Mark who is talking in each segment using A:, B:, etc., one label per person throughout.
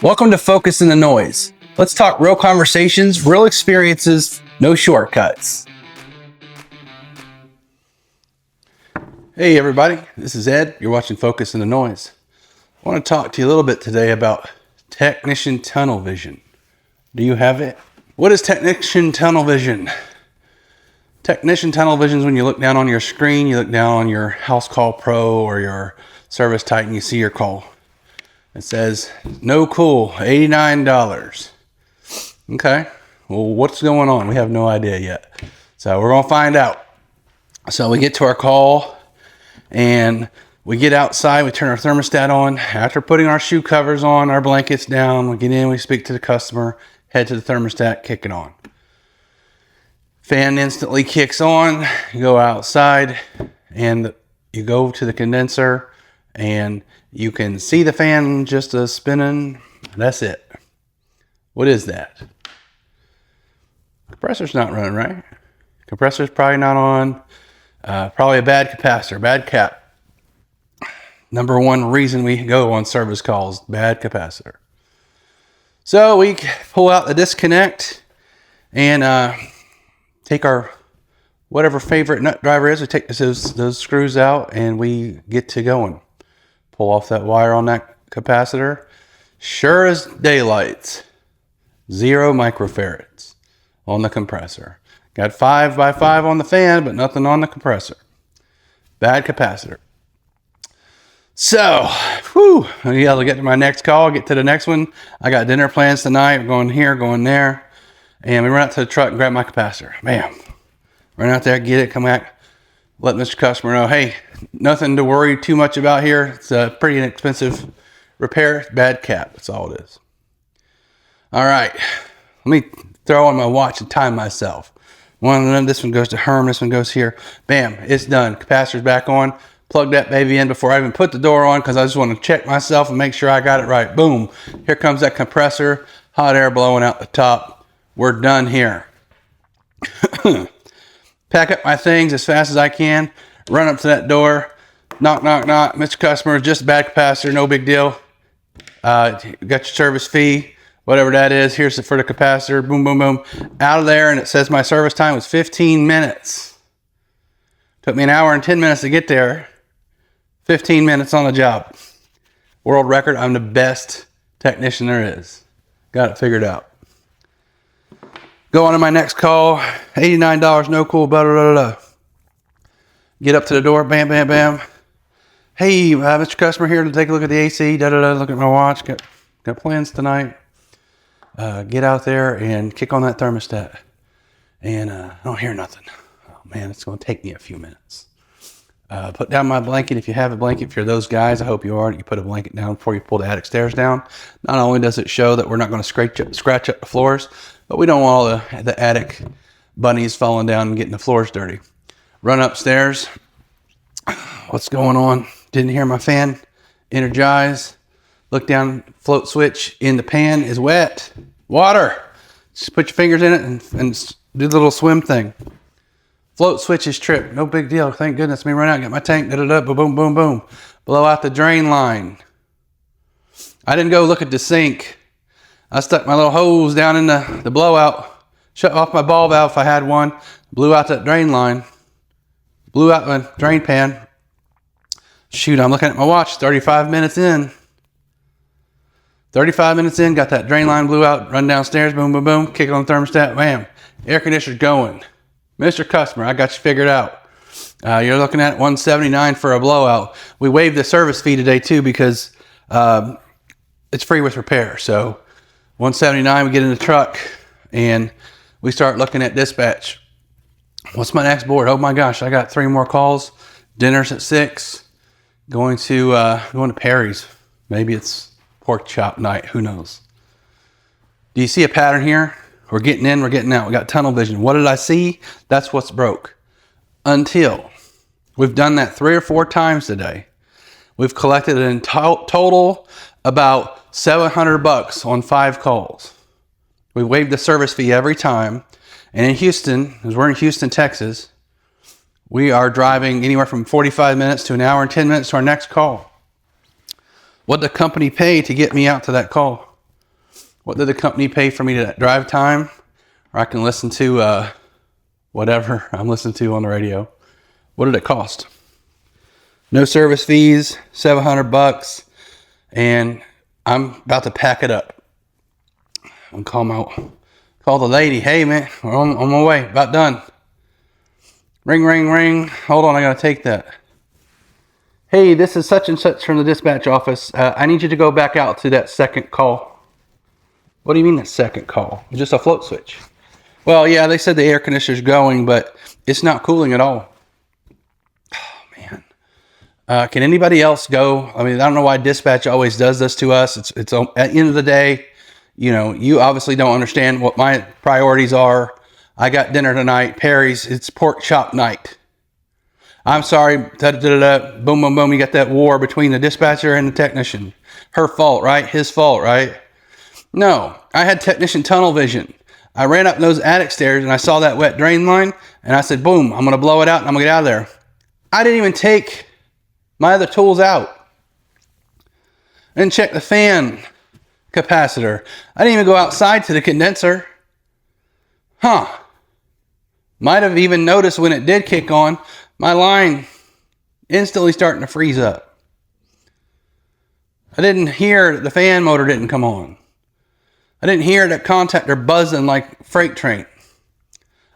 A: Welcome to Focus in the Noise. Let's talk real conversations, real experiences, no shortcuts. Hey everybody, this is Ed. You're watching Focus in the Noise. I want to talk to you a little bit today about technician tunnel vision. Do you have it? What is technician tunnel vision? Technician tunnel vision is when you look down on your screen, you look down on your House Call Pro or your Service Titan, you see your call. It says, no cool, $89. Okay, well, what's going on? We have no idea yet. So we're going to find out. So we get to our call and we get outside, we turn our thermostat on. After putting our shoe covers on, our blankets down, we get in, we speak to the customer, head to the thermostat, kick it on. Fan instantly kicks on, you go outside and you go to the condenser and you can see the fan just spinning. That's it. What is that? Compressor's not running, right? Compressor's probably not on. Probably a bad capacitor, bad cap. Number one reason we go on service calls, bad capacitor. So we pull out the disconnect and take our whatever favorite nut driver is. We take those screws out and we get to going. Pull off that wire on that capacitor. Sure as daylight, 0 microfarads on the compressor. Got 5x5 on the fan, but nothing on the compressor. Bad capacitor. So, I got to get to my next call, get to the next one. I got dinner plans tonight. We're going here, going there. And we run out to the truck and grab my capacitor. Bam. Run out there, get it, come back. Let Mr. Customer know, hey, nothing to worry too much about here. It's a pretty inexpensive repair. Bad cap. That's all it is. All right. Let me throw on my watch and time myself. One of them, this one goes to Herm. This one goes here. Bam. It's done. Capacitor's back on. Plug that baby in before I even put the door on because I just want to check myself and make sure I got it right. Boom. Here comes that compressor. Hot air blowing out the top. We're done here. Pack up my things as fast as I can. Run up to that door. Knock, knock, knock. Mr. Customer, just a bad capacitor. No big deal. Got your service fee. Whatever that is. Here's for the capacitor. Boom, boom, boom. Out of there. And it says my service time was 15 minutes. Took me an hour and 10 minutes to get there. 15 minutes on the job. World record. I'm the best technician there is. Got it figured out. Go on to my next call. $89, no cool, blah, blah, blah, blah. Get up to the door, bam, bam, bam. Hey, Mr. Customer here to take a look at the AC, da, da, da, look at my watch. Got plans tonight. Get out there and kick on that thermostat. And I don't hear nothing. Oh, man, it's going to take me a few minutes. Put down my blanket if you have a blanket. If you're those guys, I hope you are. You put a blanket down before you pull the attic stairs down. Not only does it show that we're not going to scratch up the floors, but we don't want all the attic bunnies falling down and getting the floors dirty. Run upstairs. What's going on? Didn't hear my fan. Energize. Look down. Float switch in the pan is wet. Water. Just put your fingers in it and do the little swim thing. Float switch is tripped. No big deal. Thank goodness. Let me run out and get my tank. Da-da-da. Boom, boom, boom. Blow out the drain line. I didn't go look at the sink. I stuck my little hose down in the blowout, shut off my ball valve if I had one, blew out that drain line, blew out my drain pan. Shoot, I'm looking at my watch, 35 minutes in. 35 minutes in, got that drain line blew out, run downstairs, boom, boom, boom, kick on the thermostat, bam, air conditioner's going. Mr. Customer, I got you figured out. You're looking at $179 for a blowout. We waived the service fee today too because it's free with repair, so $179, we get in the truck and we start looking at dispatch. What's my next board? Oh my gosh, I got 3 more calls. Dinner's at 6. Going to Perry's. Maybe it's pork chop night. Who knows? Do you see a pattern here? We're getting in, we're getting out. We got tunnel vision. What did I see? That's what's broke. Until we've done that 3 or 4 times today. We've collected in total about $700 on 5 calls. We waived the service fee every time. And in Houston, because we're in Houston, Texas, we are driving anywhere from 45 minutes to an hour and 10 minutes to our next call. What did the company pay to get me out to that call? What did the company pay for me to drive time? Or I can listen to whatever I'm listening to on the radio. What did it cost? No service fees, $700, and I'm about to pack it up. I'm call the lady. Hey man, I'm on my way, about done. Ring, ring, ring. Hold on, I gotta take that. Hey, this is such and such from the dispatch office. I need you to go back out to that second call. What do you mean that second call? It's just a float switch. Well, yeah, they said the air conditioner's going, but it's not cooling at all. Oh man. Can anybody else go? I mean, I don't know why dispatch always does this to us. It's at the end of the day, you know, you obviously don't understand what my priorities are. I got dinner tonight, Perry's. It's pork chop night. I'm sorry. Boom, boom, boom. You got that war between the dispatcher and the technician. Her fault, right? His fault, right? No, I had technician tunnel vision. I ran up those attic stairs and I saw that wet drain line and I said, boom, I'm going to blow it out and I'm going to get out of there. I didn't even take my other tools out. I didn't check the fan capacitor. I didn't even go outside to the condenser. Might have even noticed when it did kick on, my line instantly starting to freeze up. I didn't hear the fan motor didn't come on. I didn't hear that contactor buzzing like freight train.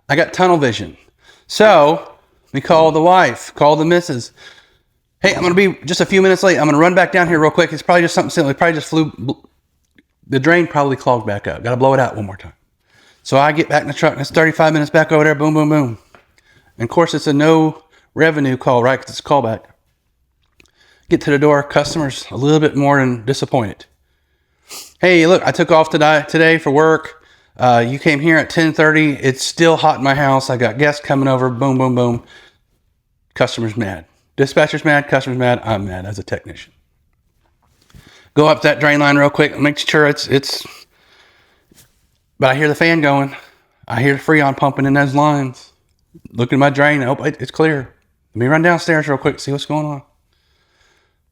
A: I got tunnel vision. So we called the wife, called the missus. Hey, I'm going to be just a few minutes late. I'm going to run back down here real quick. It's probably just something silly. It probably just the drain probably clogged back up. Got to blow it out one more time. So I get back in the truck and it's 35 minutes back over there. Boom, boom, boom. And of course, it's a no revenue call, right? Because it's a callback. Get to the door. Customers a little bit more than disappointed. Hey, look, I took off today for work. You came here at 10:30. It's still hot in my house. I got guests coming over. Boom, boom, boom. Customer's mad. Dispatcher's mad. Customer's mad. I'm mad as a technician. Go up that drain line real quick. Make sure it's. But I hear the fan going. I hear the Freon pumping in those lines. Look at my drain. Oh, it's clear. Let me run downstairs real quick, see what's going on.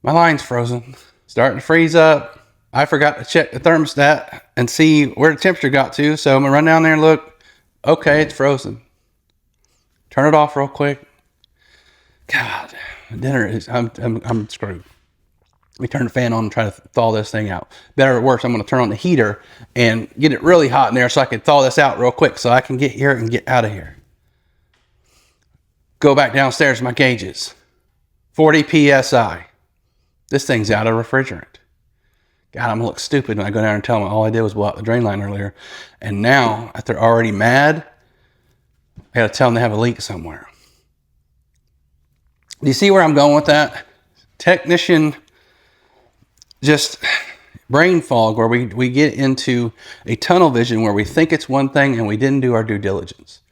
A: My line's frozen. Starting to freeze up. I forgot to check the thermostat and see where the temperature got to. So I'm going to run down there and look. Okay, it's frozen. Turn it off real quick. God, dinner is, I'm screwed. Let me turn the fan on and try to thaw this thing out. Better or worse, I'm going to turn on the heater and get it really hot in there so I can thaw this out real quick so I can get here and get out of here. Go back downstairs to my gauges. 40 PSI. This thing's out of refrigerant. God, I'm going to look stupid when I go down and tell them all I did was blow out the drain line earlier. And now, if they're already mad, I got to tell them they have a leak somewhere. Do you see where I'm going with that? Technician, just brain fog, where we get into a tunnel vision where we think it's one thing and we didn't do our due diligence.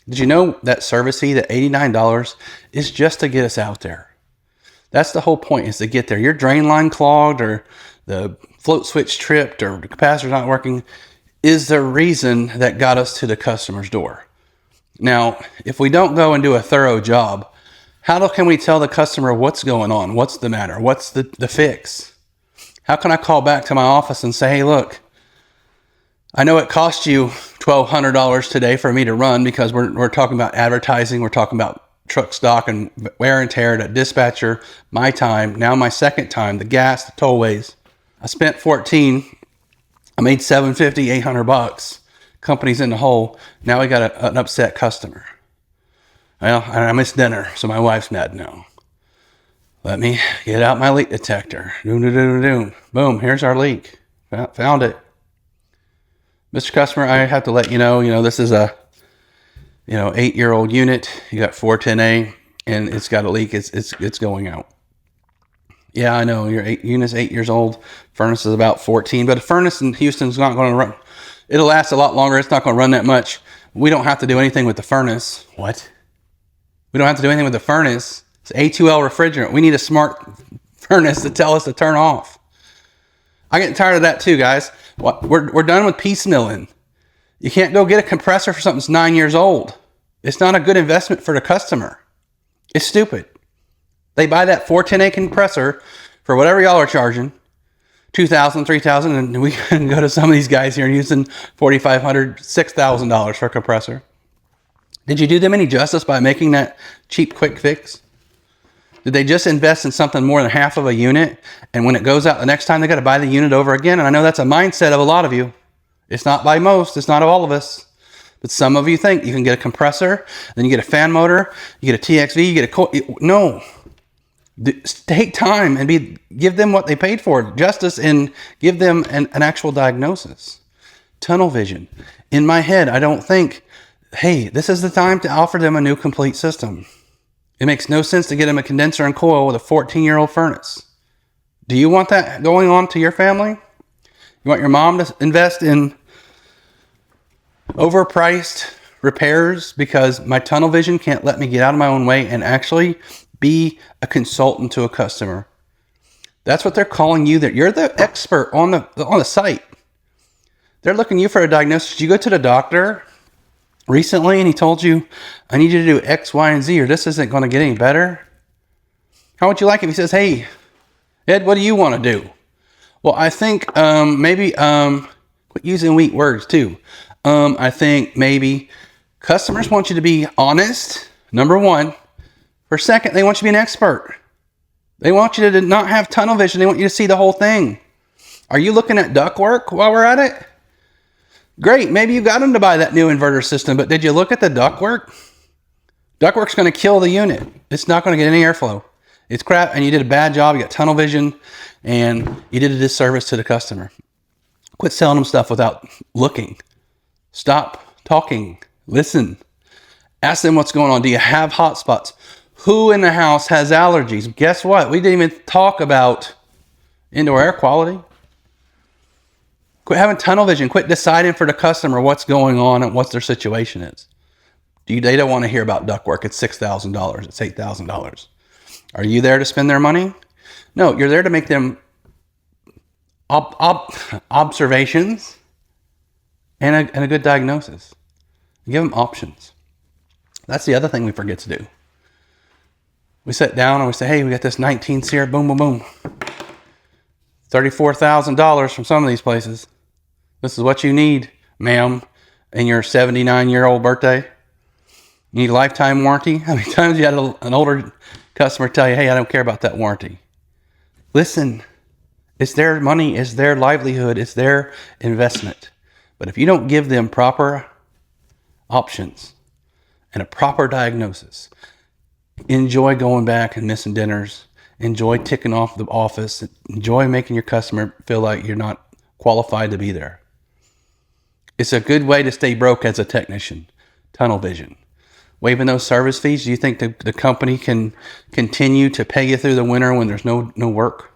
A: Did you know that service fee, that $89, is just to get us out there? That's the whole point, is to get there. Your drain line clogged or the float switch tripped or the capacitor's not working is the reason that got us to the customer's door. Now, if we don't go and do a thorough job, how can we tell the customer what's going on? What's the matter? What's the fix? How can I call back to my office and say, hey, look, I know it cost you $1,200 today for me to run because we're talking about advertising. We're talking about truck stock and wear and tear, that dispatcher, my time, now my second time, the gas, the tollways. I spent $14. I made $750, $800. Company's in the hole. Now we got an upset customer. Well, I missed dinner, so my wife's mad now. Let me get out my leak detector. Boom, here's our leak. Found it. Mr. Customer, I have to let you know, this is a 8-year-old unit. You got 410A and it's got a leak. It's going out. Yeah, I know your unit's 8 years old. Furnace is about 14, but a furnace in Houston's not going to run. It'll last a lot longer. It's not going to run that much. We don't have to do anything with the furnace. What? We don't have to do anything with the furnace. It's A2L refrigerant. We need a smart furnace to tell us to turn off. I get tired of that too, guys. We're done with piecemealing. You can't go get a compressor for something that's 9 years old. It's not a good investment for the customer. It's stupid. They buy that 410A compressor for whatever y'all are charging $2,000, $3,000, and we can go to some of these guys here and using $4,500, $6,000 for a compressor. Did you do them any justice by making that cheap, quick fix? Did they just invest in something more than half of a unit, and when it goes out the next time, they got to buy the unit over again? And I know that's a mindset of a lot of you. It's not by most. It's not of all of us. But some of you think you can get a compressor, then you get a fan motor, you get a TXV, you get a coil. No. Take time and give them what they paid for, justice, and give them an actual diagnosis. Tunnel vision. In my head, I don't think, hey, this is the time to offer them a new complete system. It makes no sense to get them a condenser and coil with a 14-year-old furnace. Do you want that going on to your family? You want your mom to invest in overpriced repairs because my tunnel vision can't let me get out of my own way and actually be a consultant to a customer? That's what they're calling you. That you're the expert on the site. They're looking you for a diagnosis. Did you go to the doctor recently and he told you, I need you to do X, Y, and Z, or this isn't going to get any better? How would you like if he says, hey, Ed, what do you want to do? Well, I think maybe quit using weak words too. I think maybe customers want you to be honest, number one. For second, they want you to be an expert. They want you to not have tunnel vision. They want you to see the whole thing. Are you looking at ductwork while we're at it? Great. Maybe you got them to buy that new inverter system, but did you look at the ductwork? Ductwork's going to kill the unit. It's not going to get any airflow. It's crap, and you did a bad job. You got tunnel vision, and you did a disservice to the customer. Quit selling them stuff without looking. Stop talking. Listen. Ask them what's going on. Do you have hot spots? Who in the house has allergies? Guess what? We didn't even talk about indoor air quality. Quit having tunnel vision. Quit deciding for the customer what's going on and what their situation is. They don't want to hear about ductwork. It's $6,000. It's $8,000. Are you there to spend their money? No, you're there to make them observations and a good diagnosis. Give them options. That's the other thing we forget to do. We sit down and we say, hey, we got this 19 SEER, boom, boom, boom. $34,000 from some of these places. This is what you need, ma'am, in your 79-year-old birthday. You need a lifetime warranty. How many times you had an older customer tell you, hey, I don't care about that warranty? Listen, it's their money, it's their livelihood, it's their investment. But if you don't give them proper options and a proper diagnosis, enjoy going back and missing dinners, enjoy ticking off the office, enjoy making your customer feel like you're not qualified to be there. It's a good way to stay broke as a technician. Tunnel vision. Waiving those service fees, do you think the company can continue to pay you through the winter when there's no work?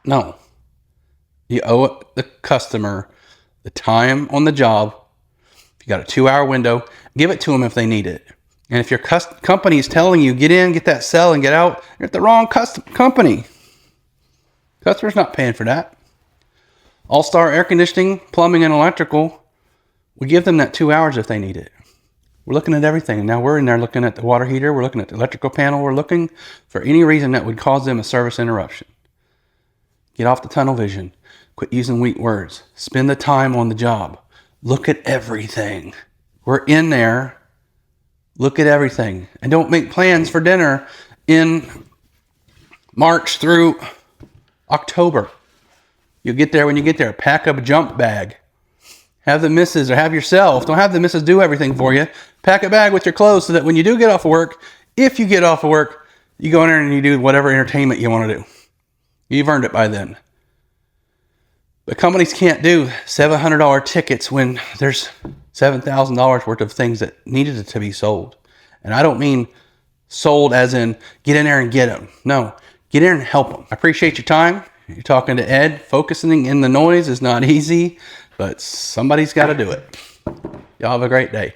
A: No. You owe the customer the time on the job. If you got a 2-hour window, give it to them if they need it. And if your company is telling you, get in, get that cell, and get out, you're at the wrong company. Customer's not paying for that. All-Star Air Conditioning, Plumbing, and Electrical, we give them that 2 hours if they need it. We're looking at everything. And now we're in there looking at the water heater. We're looking at the electrical panel. We're looking for any reason that would cause them a service interruption. Get off the tunnel vision. Quit using weak words. Spend the time on the job. Look at everything. We're in there. Look at everything. And don't make plans for dinner in March through October. You get there when you get there. Pack up a jump bag. Have the missus or have yourself. Don't have the missus do everything for you. Pack a bag with your clothes so that when you do get off of work, if you get off of work, you go in there and you do whatever entertainment you want to do. You've earned it by then. But companies can't do $700 tickets when there's $7,000 worth of things that needed to be sold. And I don't mean sold as in get in there and get them. No, get in and help them. I appreciate your time. You're talking to Ed. Focusing in the noise is not easy, but somebody's got to do it. Y'all have a great day.